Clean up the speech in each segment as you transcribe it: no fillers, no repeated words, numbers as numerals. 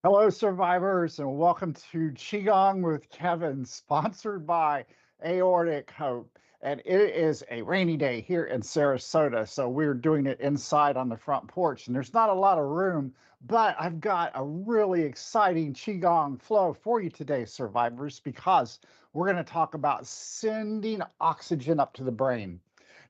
Hello, survivors, and welcome to Qigong with Kevin, sponsored by Aortic Hope. And it is a rainy day here in Sarasota, so we're doing it inside on the front porch. And there's not a lot of room, but I've got a really exciting Qigong flow for you today, survivors, because we're going to talk about sending oxygen up to the brain.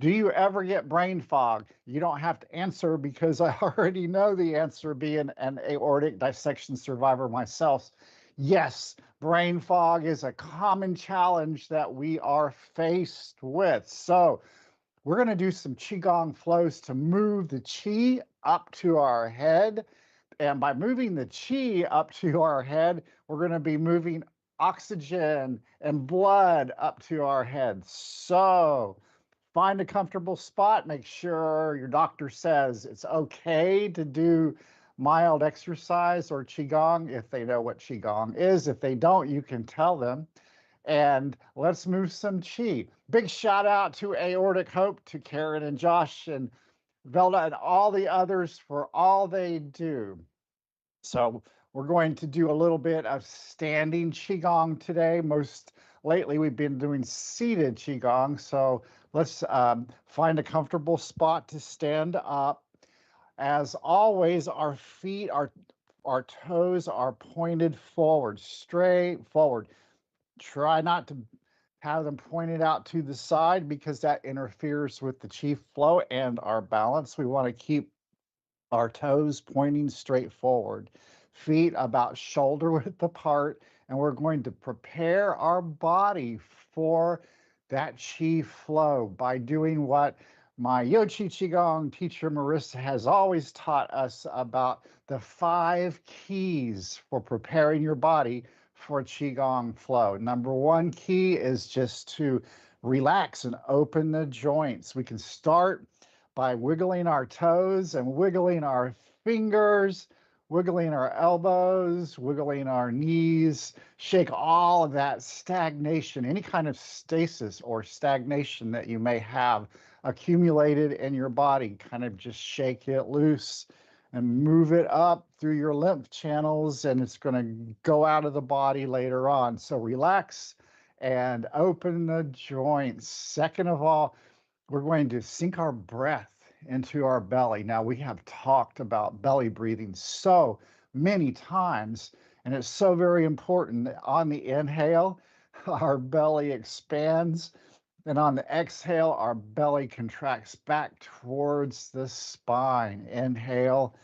Do you ever get brain fog? You don't have to answer because I already know the answer, being an aortic dissection survivor myself. Yes, brain fog is a common challenge that we are faced with. So, we're going to do some Qigong flows to move the Qi up to our head. And by moving the Qi up to our head, we're going to be moving oxygen and blood up to our head. So, find a comfortable spot. Make sure your doctor says it's okay to do mild exercise or Qigong if they know what Qigong is. If they don't, you can tell them. And let's move some Qi. Big shout out to Aortic Hope, to Karen and Josh and Velda and all the others for all they do. So we're going to do a little bit of standing Qigong today. Most lately, we've been doing seated Qigong. So let's find a comfortable spot to stand up. As always, our feet, our toes are pointed forward, straight forward. Try not to have them pointed out to the side because that interferes with the chi flow and our balance. We want to keep our toes pointing straight forward, feet about shoulder width apart, and we're going to prepare our body for that chi flow by doing what my Yochi Qigong teacher Marissa has always taught us about the 5 keys for preparing your body for Qigong flow. Number 1 key is just to relax and open the joints. We can start by wiggling our toes and wiggling our fingers, wiggling our elbows, wiggling our knees, shake all of that stagnation, any kind of stasis or stagnation that you may have accumulated in your body. Kind of just shake it loose and move it up through your lymph channels, and it's going to go out of the body later on. So relax and open the joints. Second of all, we're going to sink our breath into our belly. Now, we have talked about belly breathing so many times, and it's so very important. On the inhale, our belly expands, and on the exhale, our belly contracts back towards the spine. Inhale,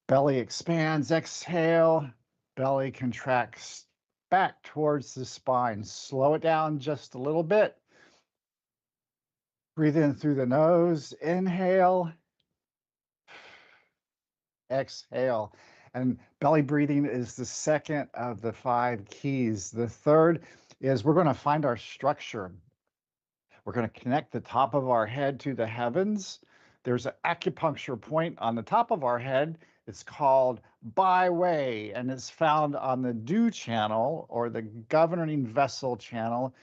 belly expands. Exhale, belly contracts back towards the spine. Slow it down just a little bit. Breathe in through the nose, inhale, exhale. And belly breathing is the second of the 5 keys. The third is we're going to find our structure. We're going to connect the top of our head to the heavens. There's an acupuncture point on the top of our head. It's called Byway, and it's found on the Do channel or the governing vessel channel.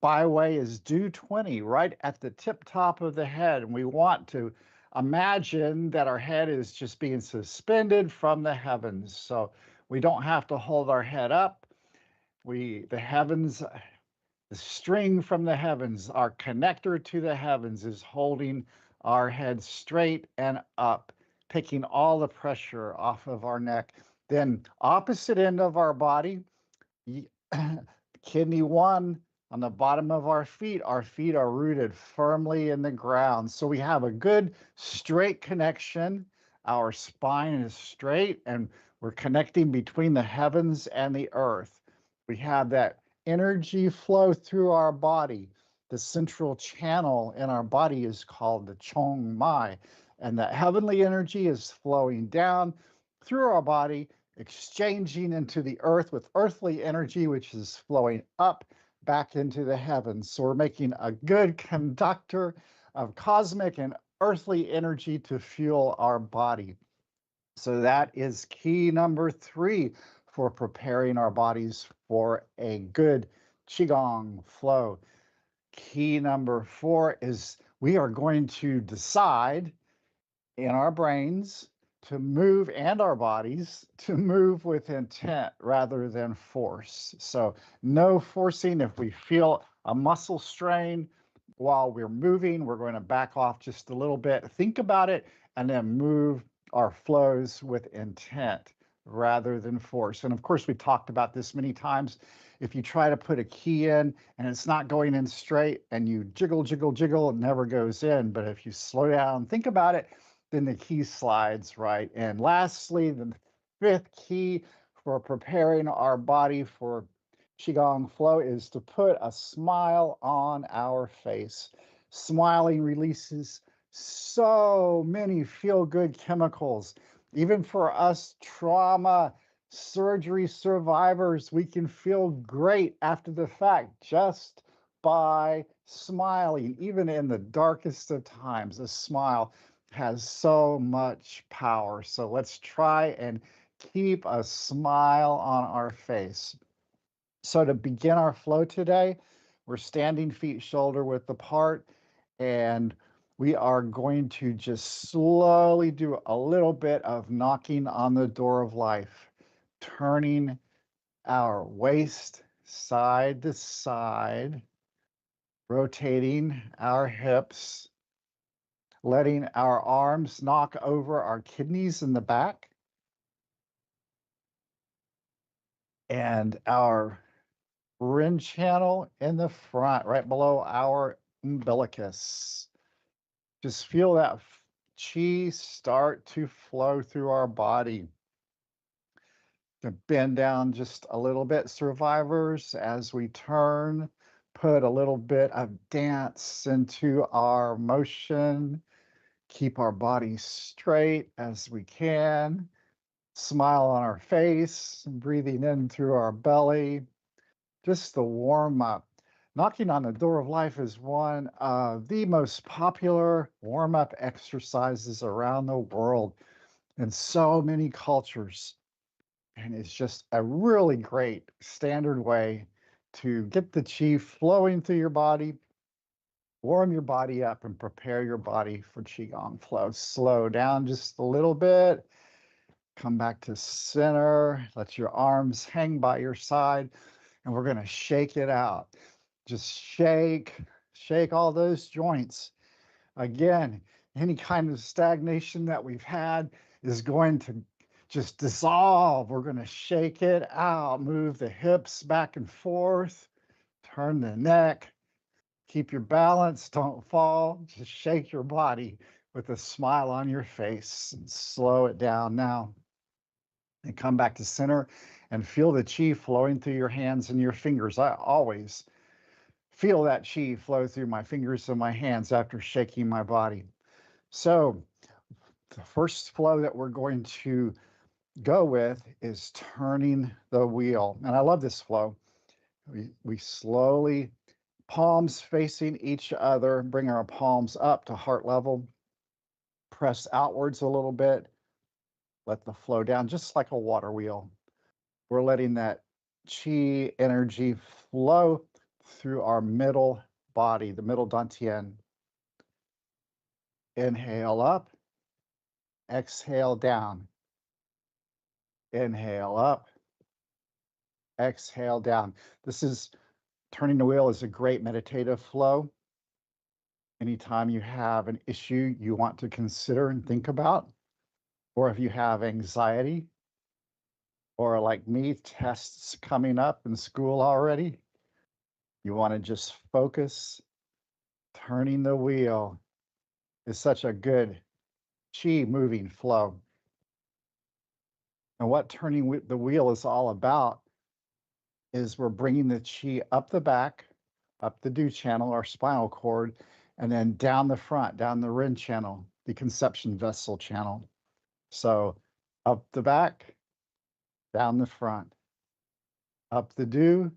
Byway is due 20, right at the tip top of the head. And we want to imagine that our head is just being suspended from the heavens. So we don't have to hold our head up. The heavens, the string from the heavens, our connector to the heavens is holding our head straight and up, taking all the pressure off of our neck. Then opposite end of our body, kidney 1 on the bottom of our feet are rooted firmly in the ground. So we have a good straight connection. Our spine is straight and we're connecting between the heavens and the earth. We have that energy flow through our body. The central channel in our body is called the Chong Mai, and that heavenly energy is flowing down through our body, exchanging into the earth with earthly energy, which is flowing up back into the heavens. So we're making a good conductor of cosmic and earthly energy to fuel our body. So that is key number 3 for preparing our bodies for a good Qigong flow. Key number 4 is we are going to decide in our brains to move, and our bodies to move with intent rather than force. So no forcing. If we feel a muscle strain while we're moving, we're going to back off just a little bit, think about it, and then move our flows with intent rather than force. And of course, we talked about this many times. If you try to put a key in and it's not going in straight and you jiggle, jiggle, jiggle, it never goes in. But if you slow down, think about it, then the key slides right. And lastly, the fifth key for preparing our body for Qigong flow is to put a smile on our face. Smiling releases so many feel-good chemicals. Even for us trauma surgery survivors, we can feel great after the fact just by smiling. Even in the darkest of times, a smile has so much power. So let's try and keep a smile on our face. So to begin our flow today, we're standing feet shoulder width apart, and we are going to just slowly do a little bit of knocking on the door of life, turning our waist side to side, rotating our hips, letting our arms knock over our kidneys in the back, and our rin channel in the front, right below our umbilicus. Just feel that chi start to flow through our body. To bend down just a little bit, survivors, as we turn, put a little bit of dance into our motion, keep our body straight as we can, smile on our face, breathing in through our belly, just the warm up. Knocking on the door of life is one of the most popular warm up exercises around the world in so many cultures. And it's just a really great standard way to get the chi flowing through your body, warm your body up, and prepare your body for Qigong flow. Slow down just a little bit. Come back to center. Let your arms hang by your side, and we're going to shake it out. Just shake all those joints. Again, any kind of stagnation that we've had is going to just dissolve. We're going to shake it out, move the hips back and forth, turn the neck, keep your balance, don't fall, just shake your body with a smile on your face and slow it down now. And come back to center and feel the chi flowing through your hands and your fingers. I always feel that chi flow through my fingers and my hands after shaking my body. So the first flow that we're going to go with is turning the wheel. And I love this flow. We slowly, palms facing each other, bring our palms up to heart level, press outwards a little bit, let the flow down just like a water wheel. We're letting that chi energy flow through our middle body, the middle dantian. Inhale up, exhale down. Inhale up, exhale down. This is turning the wheel is a great meditative flow. Anytime you have an issue you want to consider and think about, or if you have anxiety, or like me, tests coming up in school already, you want to just focus. Turning the wheel is such a good chi moving flow. And what turning the wheel is all about is we're bringing the chi up the back, up the Du channel, our spinal cord, and then down the front, down the Rin channel, the conception vessel channel. So up the back, down the front, up the Du,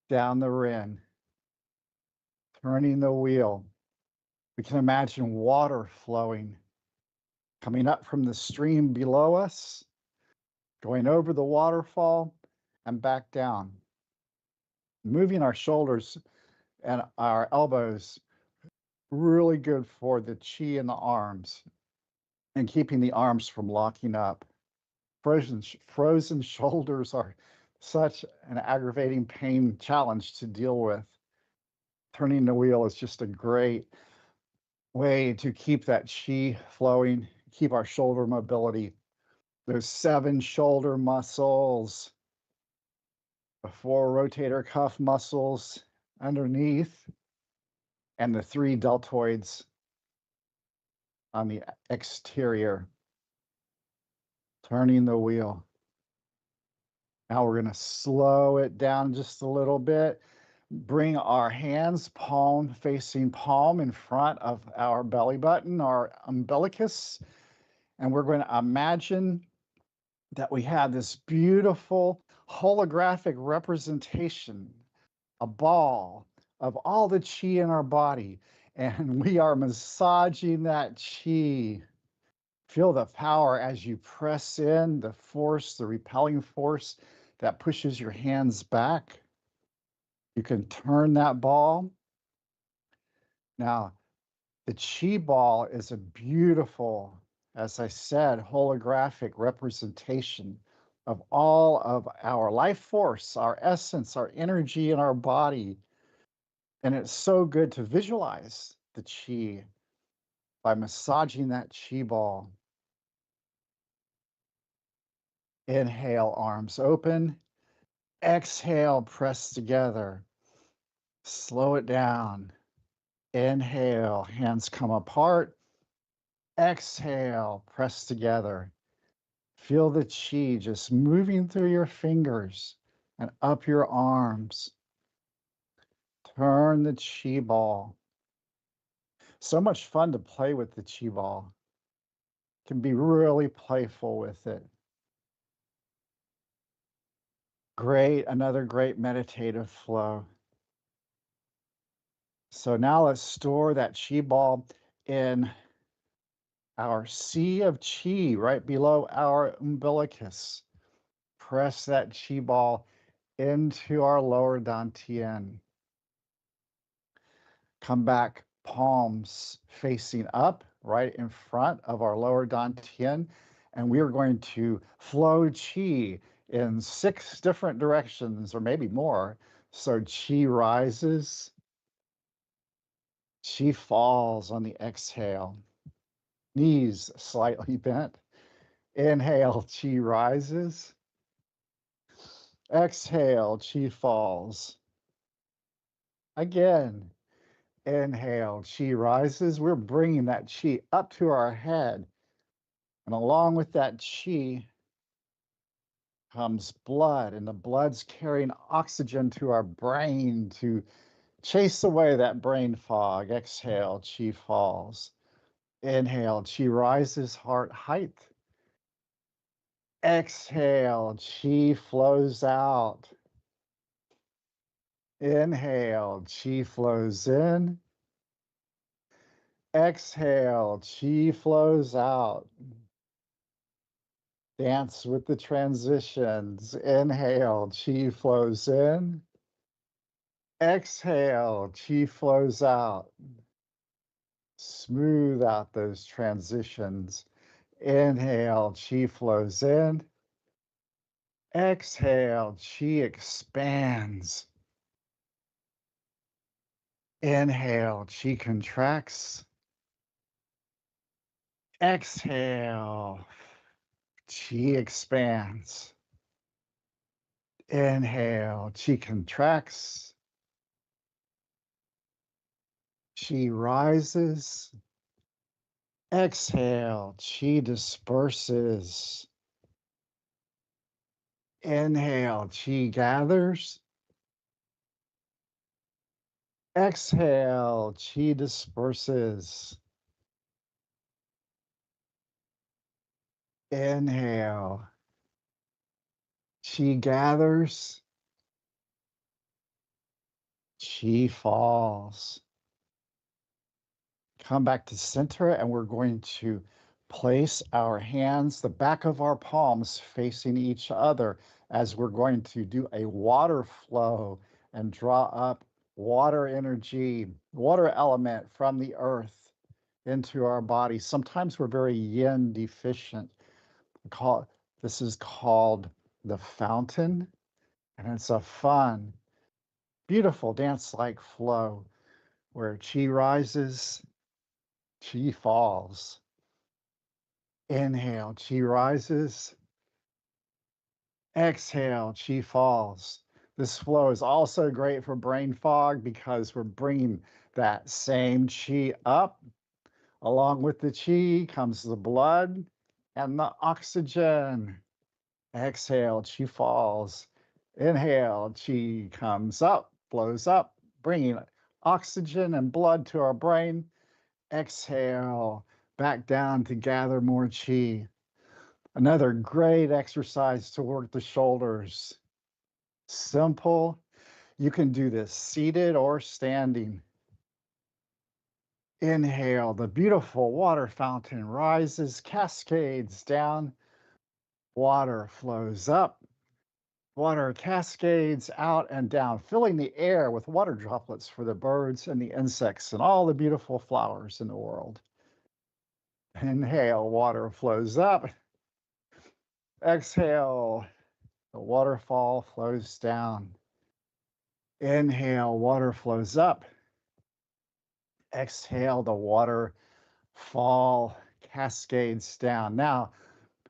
down the Rin, turning the wheel. We can imagine water flowing, coming up from the stream below us, going over the waterfall and back down. Moving our shoulders and our elbows, really good for the chi in the arms. and keeping the arms from locking up. Frozen shoulders are such an aggravating pain challenge to deal with. Turning the wheel is just a great way to keep that chi flowing, keep our shoulder mobility. Those 7 shoulder muscles, the 4 rotator cuff muscles underneath, and the 3 deltoids on the exterior. Turning the wheel. Now we're going to slow it down just a little bit. Bring our hands palm facing palm in front of our belly button, our umbilicus, and we're going to imagine that we have this beautiful holographic representation, a ball of all the chi in our body, and we are massaging that chi. Feel the power as you press in, the force, the repelling force that pushes your hands back. You can turn that ball. Now, the chi ball is a beautiful, as I said, holographic representation of all of our life force, our essence, our energy in our body. And it's so good to visualize the chi by massaging that chi ball. Inhale, arms open. Exhale, press together. Slow it down. Inhale, hands come apart. Exhale, press together. Feel the chi just moving through your fingers and up your arms. Turn the chi ball. So much fun to play with the chi ball. Can be really playful with it. Great, another great meditative flow. So now let's store that chi ball in our sea of chi right below our umbilicus. Press that chi ball into our lower dantian. Come back, palms facing up right in front of our lower dantian. And we are going to flow chi in 6 different directions, or maybe more. So chi rises, chi falls on the exhale. Knees slightly bent. Inhale, chi rises. Exhale, chi falls. Again, inhale, chi rises. We're bringing that chi up to our head. And along with that chi comes blood, and the blood's carrying oxygen to our brain to chase away that brain fog. Exhale, chi falls. Inhale, chi rises, heart height. Exhale, chi flows out. Inhale, chi flows in. Exhale, chi flows out. Dance with the transitions. Inhale, chi flows in. Exhale, chi flows out. Smooth out those transitions. Inhale, chi flows in. Exhale, chi expands. Inhale, chi contracts. Exhale, chi expands. Inhale, chi contracts. Chi rises. Exhale, chi disperses. Inhale, chi gathers. Exhale, chi disperses. Inhale, chi gathers. Chi falls. Come back to center, and we're going to place our hands, the back of our palms facing each other, as we're going to do a water flow and draw up water energy, water element from the earth into our body. Sometimes we're very yin deficient. This is called the fountain, and it's a fun, beautiful dance-like flow where chi rises, chi falls. Inhale, chi rises. Exhale, chi falls. This flow is also great for brain fog because we're bringing that same chi up. Along with the chi comes the blood and the oxygen. Exhale, chi falls. Inhale, chi comes up, flows up, bringing oxygen and blood to our brain. Exhale, back down to gather more chi. Another great exercise to work the shoulders. Simple. You can do this seated or standing. Inhale, the beautiful water fountain rises, cascades down. Water flows up. Water cascades out and down, filling the air with water droplets for the birds and the insects and all the beautiful flowers in the world. Inhale, water flows up. Exhale, the waterfall flows down. Inhale, water flows up. Exhale, the waterfall cascades down. Now,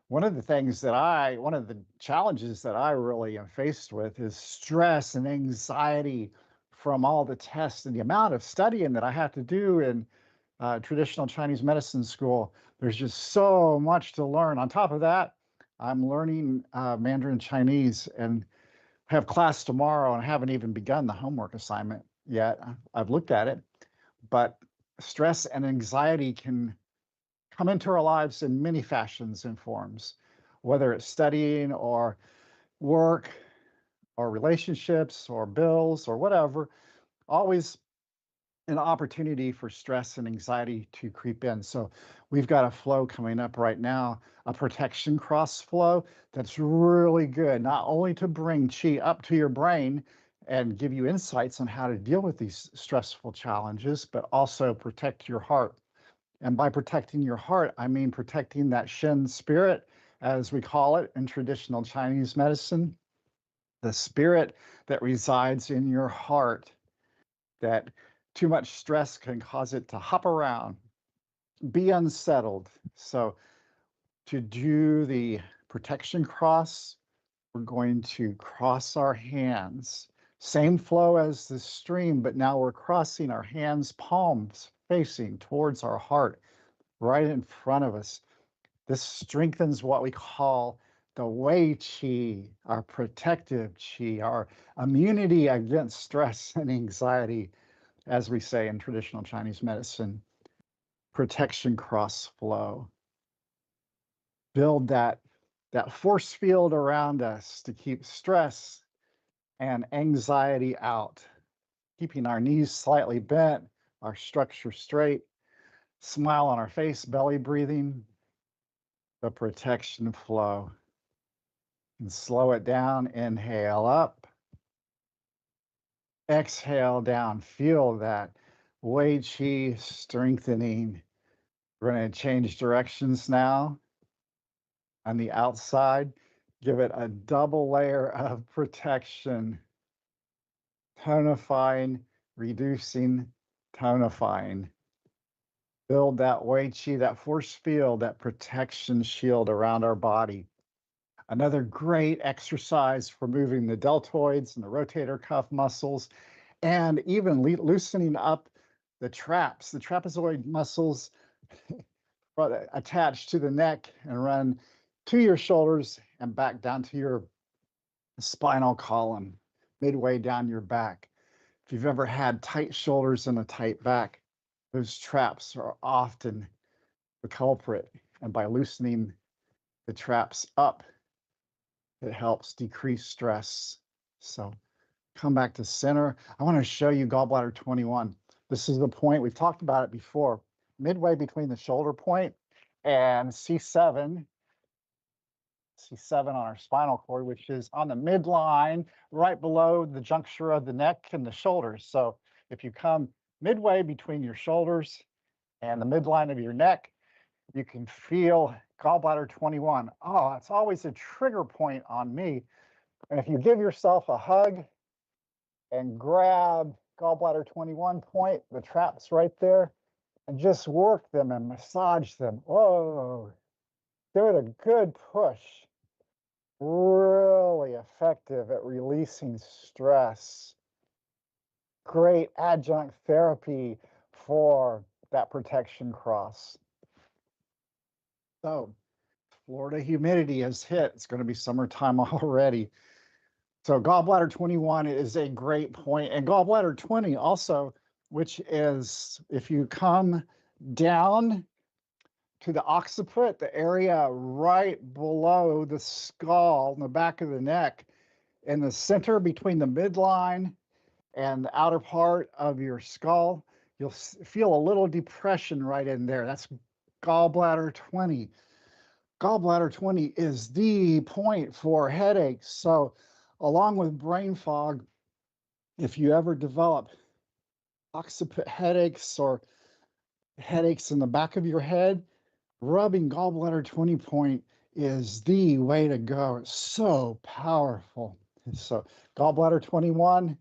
one of the challenges that I really am faced with is stress and anxiety from all the tests and the amount of studying that I have to do in traditional Chinese medicine school. There's just so much to learn. On top of that, I'm learning Mandarin Chinese and have class tomorrow, and I haven't even begun the homework assignment yet. I've looked at it, but stress and anxiety can come into our lives in many fashions and forms, whether it's studying or work or relationships or bills or whatever. Always an opportunity for stress and anxiety to creep in. So we've got a flow coming up right now, a protection cross flow that's really good, not only to bring chi up to your brain and give you insights on how to deal with these stressful challenges, but also protect your heart. And by protecting your heart, I mean protecting that Shen spirit, as we call it in traditional Chinese medicine, the spirit that resides in your heart, that too much stress can cause it to hop around, be unsettled. So to do the protection cross, we're going to cross our hands. Same flow as the stream, but now we're crossing our hands, palms facing towards our heart, right in front of us. This strengthens what we call the Wei Qi, our protective Qi, our immunity against stress and anxiety, as we say in traditional Chinese medicine. Protection cross flow. Build that force field around us to keep stress and anxiety out, keeping our knees slightly bent, our structure straight, smile on our face, belly breathing, the protection flow. And slow it down, inhale up, exhale down, feel that Wei Qi strengthening. We're going to change directions now. On the outside, give it a double layer of protection, tonifying, reducing, tonifying. Build that Wei Qi, that force field, that protection shield around our body. Another great exercise for moving the deltoids and the rotator cuff muscles, and even loosening up the trapezoid muscles attached to the neck and run to your shoulders and back down to your spinal column, midway down your back. If you've ever had tight shoulders and a tight back, those traps are often the culprit. And by loosening the traps up, it helps decrease stress. So come back to center. I want to show you gallbladder 21. This is the point, we've talked about it before, midway between the shoulder point and C7 on our spinal cord, which is on the midline, right below the juncture of the neck and the shoulders. So if you come midway between your shoulders and the midline of your neck. You can feel gallbladder 21. Oh, it's always a trigger point on me. And if you give yourself a hug and grab gallbladder 21 point, the trap's right there, and just work them and massage them. Whoa, give it a good push. Really effective at releasing stress. Great adjunct therapy for that protection cross. So, Florida humidity has hit. It's going to be summertime already. So gallbladder 21 is a great point. And gallbladder 20 also, which is if you come down to the occiput, the area right below the skull, in the back of the neck, in the center between the midline and the outer part of your skull, you'll feel a little depression right in there. That's gallbladder 20. Gallbladder 20 is the point for headaches. So along with brain fog, if you ever develop occiput headaches or headaches in the back of your head, rubbing gallbladder 20 point is the way to go. It's so powerful. So gallbladder 21,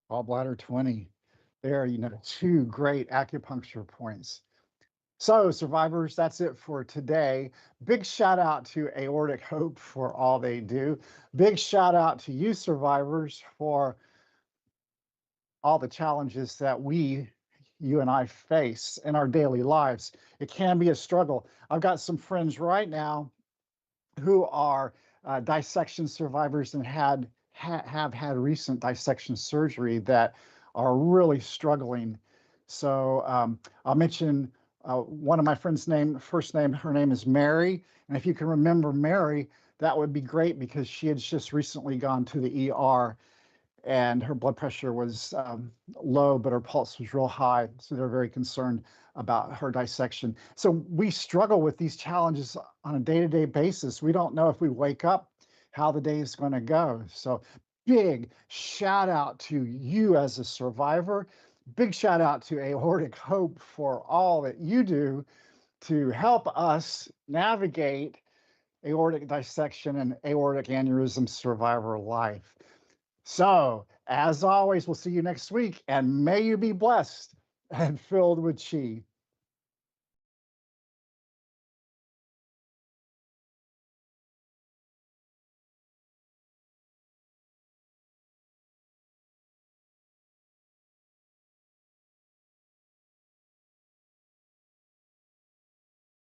gallbladder 20. There, two great acupuncture points. So survivors, that's it for today. Big shout out to Aortic Hope for all they do. Big shout out to you survivors for all the challenges that you and I face in our daily lives. It can be a struggle. I've got some friends right now who are dissection survivors and have had recent dissection surgery that are really struggling. So I'll mention one of my friends' her name is Mary. And if you can remember Mary, that would be great because she had just recently gone to the ER and her blood pressure was low, but her pulse was real high. So they're very concerned about her dissection. So we struggle with these challenges on a day-to-day basis. We don't know if we wake up how the day is going to go. So big shout out to you as a survivor. Big shout out to Aortic Hope for all that you do to help us navigate aortic dissection and aortic aneurysm survivor life. So, as always, we'll see you next week, and may you be blessed and filled with chi.